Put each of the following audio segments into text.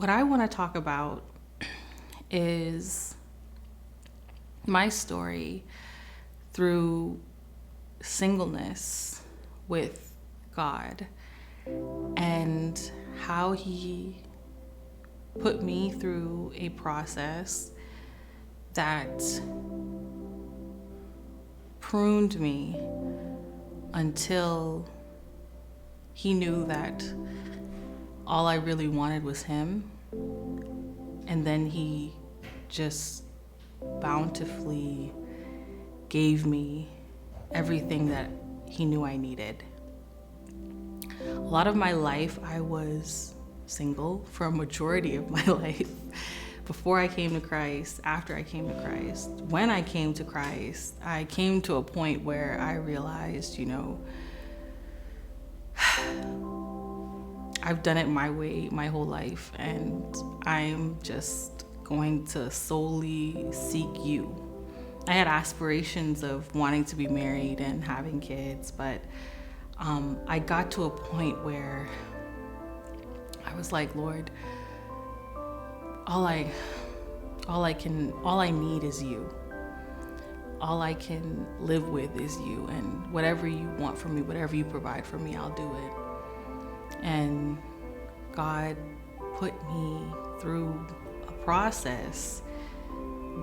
what I want to talk about is my story through singleness with God and how He put me through a process that pruned me until He knew that all I really wanted was Him. And then He just bountifully gave me everything that He knew I needed. A lot of my life, I was single for a majority of my life. Before I came to Christ, after I came to Christ, when I came to Christ, I came to a point where I realized, I've done it my way my whole life, and I'm just going to solely seek You. I had aspirations of wanting to be married and having kids, but I got to a point where I was like, Lord, all I need is You. All I can live with is You, and whatever You want from me, whatever You provide for me, I'll do it. And God put me through a process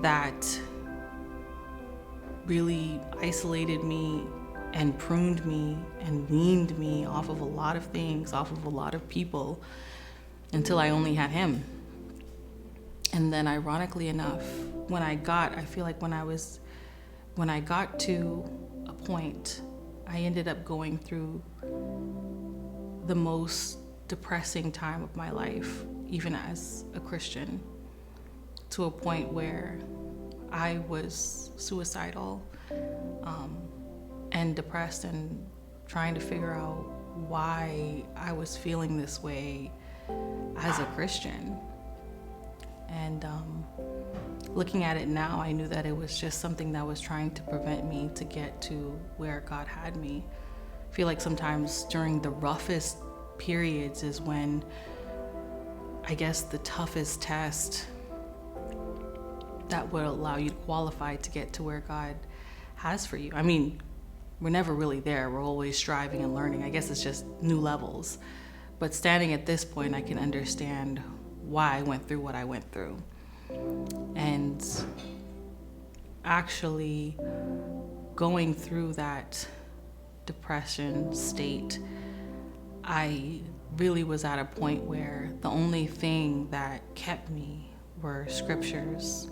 that really isolated me and pruned me and weaned me off of a lot of things, off of a lot of people, until I only had Him. And then ironically enough, when I got to a point, I ended up going through the most depressing time of my life, even as a Christian, to a point where I was suicidal and depressed and trying to figure out why I was feeling this way as a Christian. And looking at it now, I knew that it was just something that was trying to prevent me to get to where God had me. I feel like sometimes during the roughest periods is when, I guess, the toughest test that would allow you to qualify to get to where God has for you. I mean, we're never really there. We're always striving and learning. I guess it's just new levels. But standing at this point, I can understand why I went through what I went through. And actually going through that depression state, I really was at a point where the only thing that kept me were scriptures,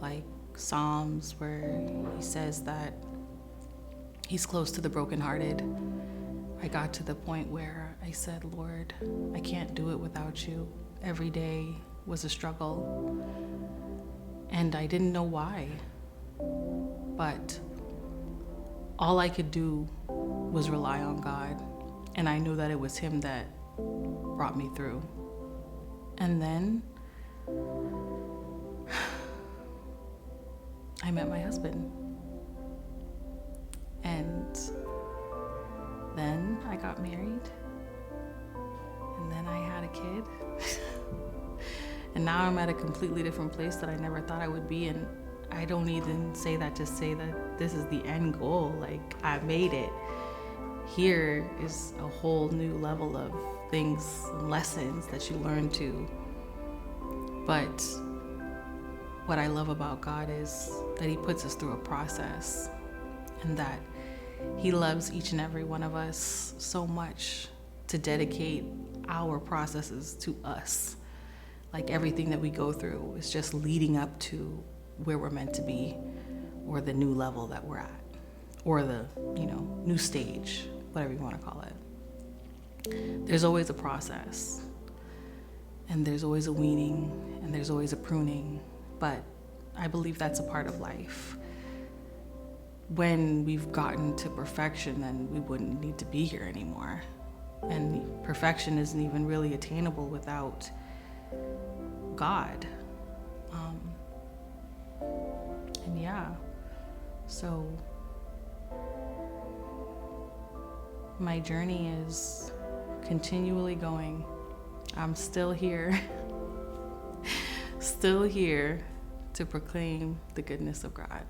like Psalms, where He says that He's close to the brokenhearted. I got to the point where I said, Lord, I can't do it without You. Every day was a struggle, and I didn't know why. But all I could do was rely on God, and I knew that it was Him that brought me through. And then I met my husband, and then I got married, and then I had a kid. And now I'm at a completely different place that I never thought I would be. And I don't even say that to say that this is the end goal. Like, I made it. Here is a whole new level of things and lessons that you learn to. But what I love about God is that He puts us through a process, and that He loves each and every one of us so much to dedicate our processes to us. Like, everything that we go through is just leading up to where we're meant to be, or the new level that we're at, or the, new stage, whatever you want to call it. There's always a process, and there's always a weaning, and there's always a pruning, but I believe that's a part of life. When we've gotten to perfection, then we wouldn't need to be here anymore. And perfection isn't even really attainable without God. And yeah, so my journey is continually going. I'm still here, still here to proclaim the goodness of God.